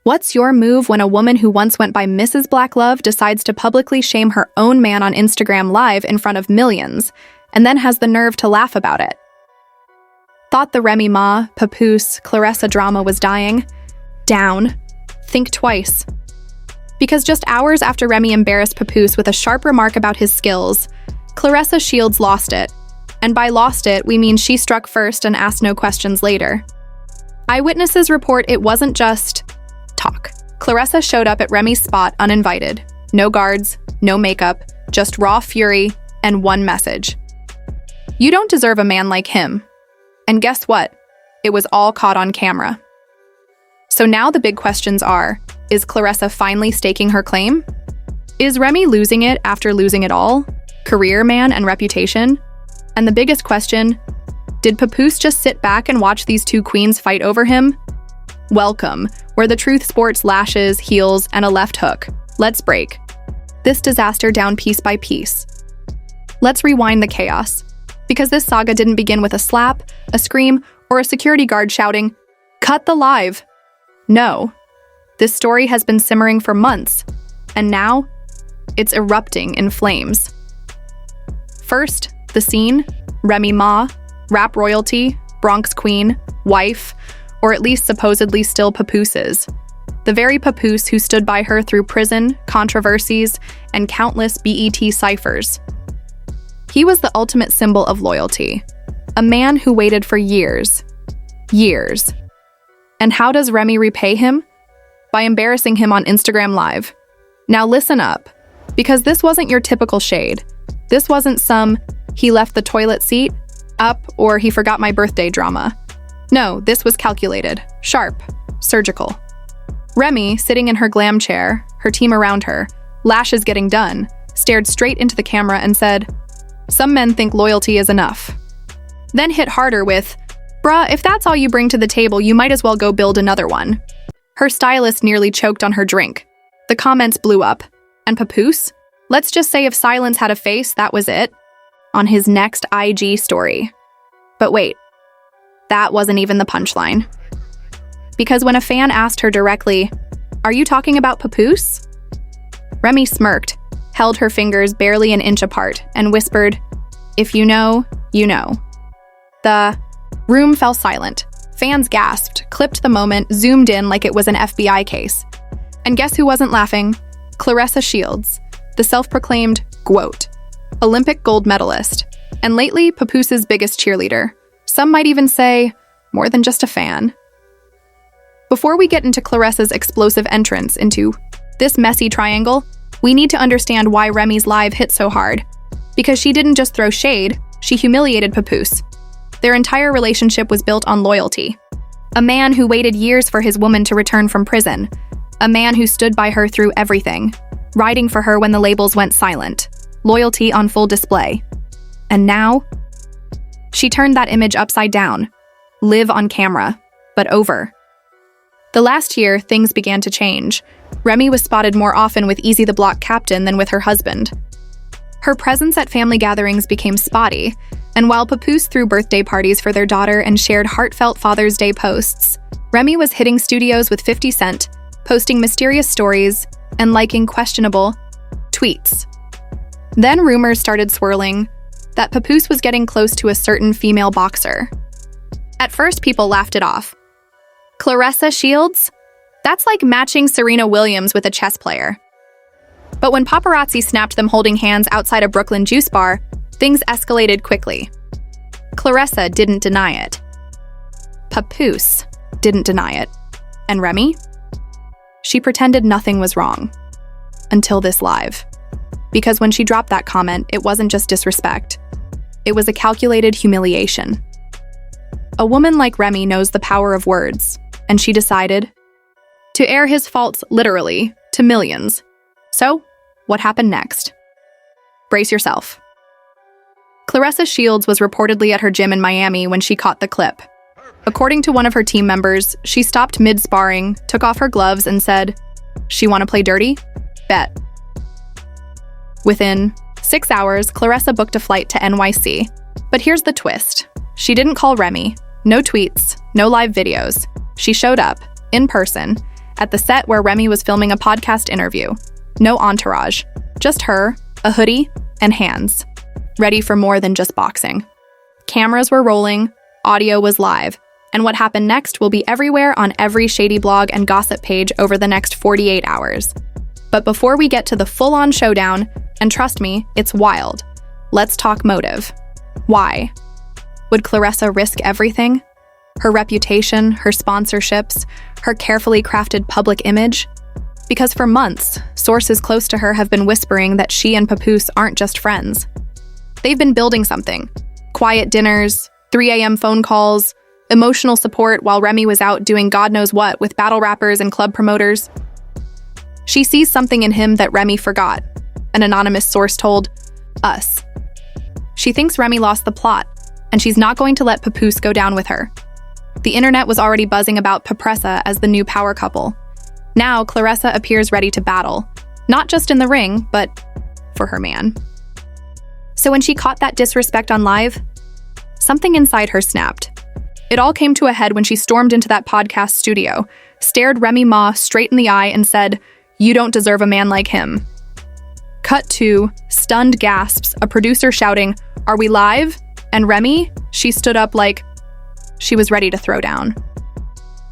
What's your move when a woman who once went by Mrs. Black Love decides to publicly shame her own man on Instagram Live in front of millions, and then has the nerve to laugh about it? Thought the Remy Ma, Papoose, Claressa drama was dying? Down. Think twice. Because just hours after Remy embarrassed Papoose with a sharp remark about his skills, Claressa Shields lost it. And by lost it, we mean she struck first and asked no questions later. Eyewitnesses report it wasn't just talk. Claressa showed up at Remy's spot uninvited. No guards, no makeup, just raw fury and one message. You don't deserve a man like him. And guess what? It was all caught on camera. So now the big questions are, is Claressa finally staking her claim? Is Remy losing it after losing it all? Career, man, and reputation? And the biggest question, did Papoose just sit back and watch these two queens fight over him? Welcome, where the truth sports lashes, heels, and a left hook. Let's break this disaster down piece by piece. Let's rewind the chaos, because this saga didn't begin with a slap, a scream, or a security guard shouting, "Cut the live!" No, this story has been simmering for months, and now it's erupting in flames. First, the scene, Remy Ma, rap royalty, Bronx queen, wife, or at least supposedly still Papoose's. The very Papoose who stood by her through prison, controversies, and countless BET ciphers. He was the ultimate symbol of loyalty, a man who waited for years. Years. And how does Remy repay him? By embarrassing him on Instagram Live. Now listen up, because this wasn't your typical shade. This wasn't some, he left the toilet seat up or he forgot my birthday drama. No, this was calculated, sharp, surgical. Remy, sitting in her glam chair, her team around her, lashes getting done, stared straight into the camera and said, "Some men think loyalty is enough." Then hit harder with, "Bruh, if that's all you bring to the table, you might as well go build another one." Her stylist nearly choked on her drink. The comments blew up. And Papoose? Let's just say if silence had a face, that was it. On his next IG story. But wait, that wasn't even the punchline. Because when a fan asked her directly, "Are you talking about Papoose?" Remy smirked, held her fingers barely an inch apart, and whispered, "If you know, you know." The room fell silent. Fans gasped, clipped the moment, zoomed in like it was an FBI case. And guess who wasn't laughing? Claressa Shields, the self-proclaimed GWOAT, Olympic gold medalist, and lately Papoose's biggest cheerleader. Some might even say, more than just a fan. Before we get into Claressa's explosive entrance into this messy triangle, we need to understand why Remy's live hit so hard. Because she didn't just throw shade, she humiliated Papoose. Their entire relationship was built on loyalty. A man who waited years for his woman to return from prison. A man who stood by her through everything, riding for her when the labels went silent. Loyalty on full display. And now, she turned that image upside down. Live on camera, but over. The last year, things began to change. Remy was spotted more often with Easy the Block captain than with her husband. Her presence at family gatherings became spotty, and while Papoose threw birthday parties for their daughter and shared heartfelt Father's Day posts, Remy was hitting studios with 50 Cent, posting mysterious stories, and liking questionable tweets. Then rumors started swirling that Papoose was getting close to a certain female boxer. At first, people laughed it off. Claressa Shields? That's like matching Serena Williams with a chess player. But when paparazzi snapped them holding hands outside a Brooklyn juice bar, things escalated quickly. Claressa didn't deny it. Papoose didn't deny it. And Remy? She pretended nothing was wrong. Until this live. Because when she dropped that comment, it wasn't just disrespect. It was a calculated humiliation. A woman like Remy knows the power of words, and she decided to air his faults literally to millions. So, what happened next? Brace yourself. Claressa Shields was reportedly at her gym in Miami when she caught the clip. According to one of her team members, she stopped mid-sparring, took off her gloves, and said, "She wanna play dirty? Bet." Within 6 hours, Claressa booked a flight to NYC. But here's the twist. She didn't call Remy. No tweets, no live videos. She showed up, in person, at the set where Remy was filming a podcast interview. No entourage, just her, a hoodie, and hands, ready for more than just boxing. Cameras were rolling, audio was live, and what happened next will be everywhere on every shady blog and gossip page over the next 48 hours. But before we get to the full-on showdown, and trust me, it's wild, let's talk motive. Why? Would Claressa risk everything? Her reputation, her sponsorships, her carefully crafted public image? Because for months, sources close to her have been whispering that she and Papoose aren't just friends. They've been building something. Quiet dinners, 3 a.m. phone calls, emotional support while Remy was out doing God knows what with battle rappers and club promoters. She sees something in him that Remy forgot, an anonymous source told us. She thinks Remy lost the plot, and she's not going to let Papoose go down with her. The internet was already buzzing about Papressa as the new power couple. Now, Claressa appears ready to battle, not just in the ring, but for her man. So when she caught that disrespect on live, something inside her snapped. It all came to a head when she stormed into that podcast studio, stared Remy Ma straight in the eye and said, "You don't deserve a man like him." Cut to stunned gasps, a producer shouting, "Are we live?" And Remy, she stood up like she was ready to throw down.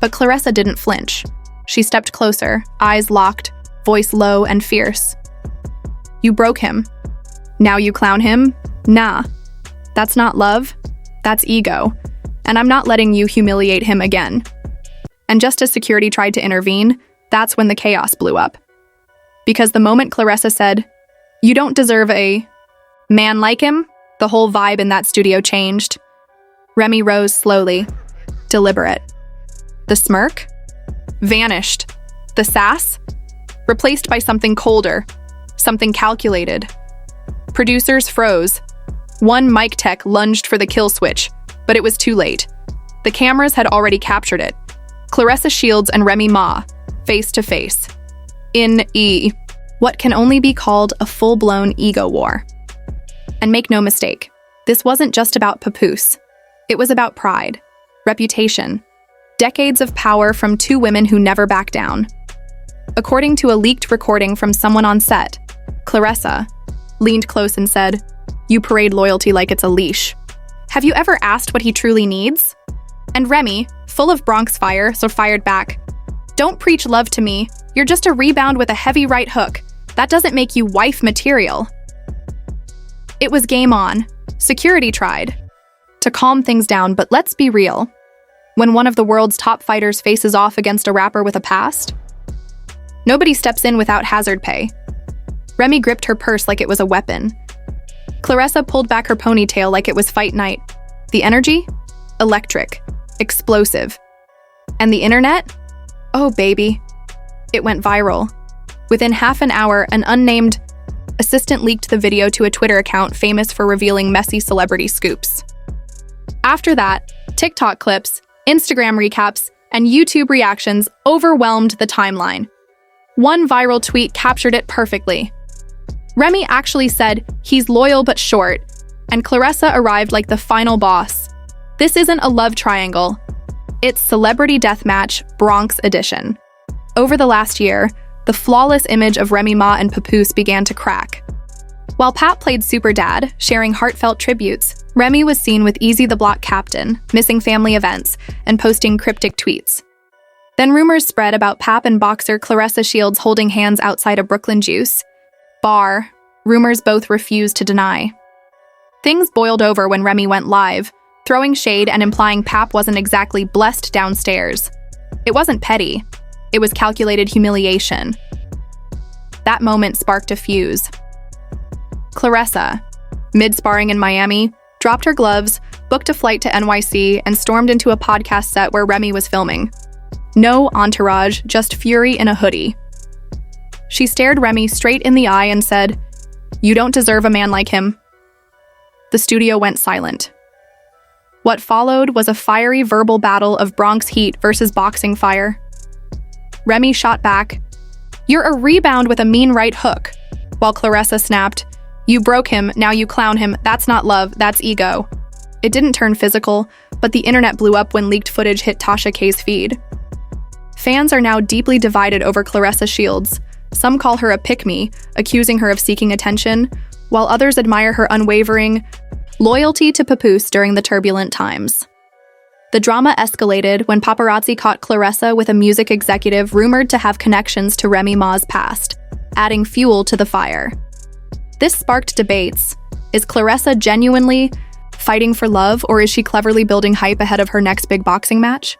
But Claressa didn't flinch. She stepped closer, eyes locked, voice low and fierce. "You broke him. Now you clown him? Nah. That's not love. That's ego. And I'm not letting you humiliate him again." And just as security tried to intervene, that's when the chaos blew up. Because the moment Claressa said, "You don't deserve a man like him," the whole vibe in that studio changed. Remy rose slowly, deliberate. The smirk vanished. The sass replaced by something colder, something calculated. Producers froze. One mic tech lunged for the kill switch, but it was too late. The cameras had already captured it. Claressa Shields and Remy Ma, face to face. In what can only be called a full-blown ego war. And make no mistake, this wasn't just about Papoose. It was about pride, reputation, decades of power from two women who never back down. According to a leaked recording from someone on set, Claressa leaned close and said, "You parade loyalty like it's a leash. Have you ever asked what he truly needs?" And Remy, full of Bronx fire, so fired back, "Don't preach love to me. You're just a rebound with a heavy right hook. That doesn't make you wife material." It was game on. Security tried to calm things down, but let's be real. When one of the world's top fighters faces off against a rapper with a past, nobody steps in without hazard pay. Remy gripped her purse like it was a weapon. Claressa pulled back her ponytail like it was fight night. The energy? Electric. Explosive. And the internet? Oh, baby. It went viral. Within half an hour, an unnamed assistant leaked the video to a Twitter account famous for revealing messy celebrity scoops. After that, TikTok clips, Instagram recaps, and YouTube reactions overwhelmed the timeline. One viral tweet captured it perfectly. Remy actually said, "He's loyal but short," and Claressa arrived like the final boss. This isn't a love triangle. It's Celebrity Deathmatch, Bronx Edition. Over the last year, the flawless image of Remy Ma and Papoose began to crack. While Pap played Super Dad, sharing heartfelt tributes, Remy was seen with Easy the Block Captain, missing family events, and posting cryptic tweets. Then rumors spread about Pap and boxer Claressa Shields holding hands outside a Brooklyn juice bar. Rumors both refused to deny. Things boiled over when Remy went live, throwing shade and implying Pap wasn't exactly blessed downstairs. It wasn't petty. It was calculated humiliation. That moment sparked a fuse. Claressa, mid-sparring in Miami, dropped her gloves, booked a flight to NYC, and stormed into a podcast set where Remy was filming. No entourage, just fury in a hoodie. She stared Remy straight in the eye and said, "You don't deserve a man like him." The studio went silent. What followed was a fiery verbal battle of Bronx heat versus boxing fire. Remy shot back, "You're a rebound with a mean right hook," while Claressa snapped, "You broke him, now you clown him. That's not love, that's ego." It didn't turn physical, but the internet blew up when leaked footage hit Tasha K's feed. Fans are now deeply divided over Claressa Shields. Some call her a pick-me, accusing her of seeking attention, while others admire her unwavering loyalty to Papoose during the turbulent times. The drama escalated when paparazzi caught Claressa with a music executive rumored to have connections to Remy Ma's past, adding fuel to the fire. This sparked debates. Is Claressa genuinely fighting for love, or is she cleverly building hype ahead of her next big boxing match?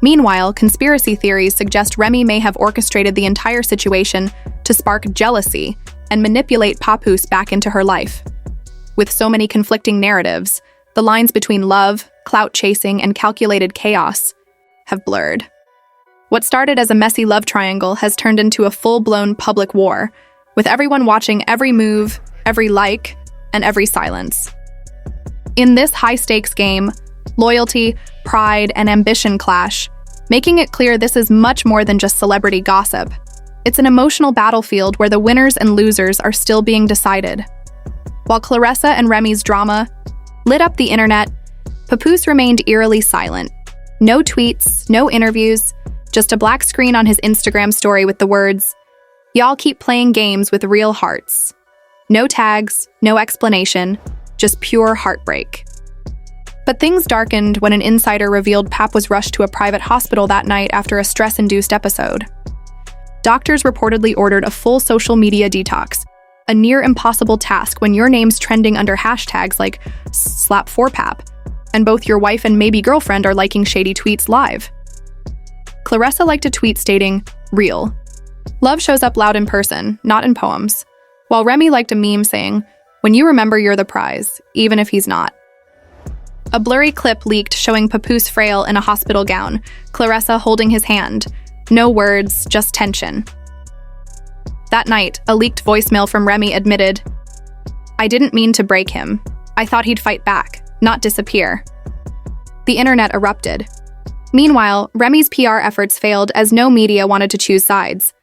Meanwhile, conspiracy theories suggest Remy may have orchestrated the entire situation to spark jealousy and manipulate Papoose back into her life. With so many conflicting narratives, the lines between love, clout chasing, and calculated chaos have blurred. What started as a messy love triangle has turned into a full-blown public war, with everyone watching every move, every like, and every silence. In this high-stakes game, loyalty, pride, and ambition clash, making it clear this is much more than just celebrity gossip. It's an emotional battlefield where the winners and losers are still being decided. While Claressa and Remy's drama lit up the internet, Papoose remained eerily silent. No tweets, no interviews, just a black screen on his Instagram story with the words, "Y'all keep playing games with real hearts." No tags, no explanation, just pure heartbreak. But things darkened when an insider revealed Pap was rushed to a private hospital that night after a stress-induced episode. Doctors reportedly ordered a full social media detox, a near impossible task when your name's trending under hashtags like #slap4pap, and both your wife and maybe girlfriend are liking shady tweets live. Claressa liked a tweet stating, "Real. Love shows up loud in person, not in poems," while Remy liked a meme saying, "When you remember, you're the prize, even if he's not." A blurry clip leaked showing Papoose frail in a hospital gown, Claressa holding his hand. No words, just tension. That night, a leaked voicemail from Remy admitted, "I didn't mean to break him. I thought he'd fight back, not disappear." The internet erupted. Meanwhile, Remy's PR efforts failed as no media wanted to choose sides.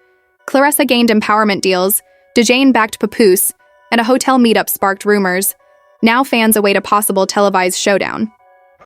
Claressa gained empowerment deals, DeJane backed Papoose, and a hotel meetup sparked rumors. Now fans await a possible televised showdown.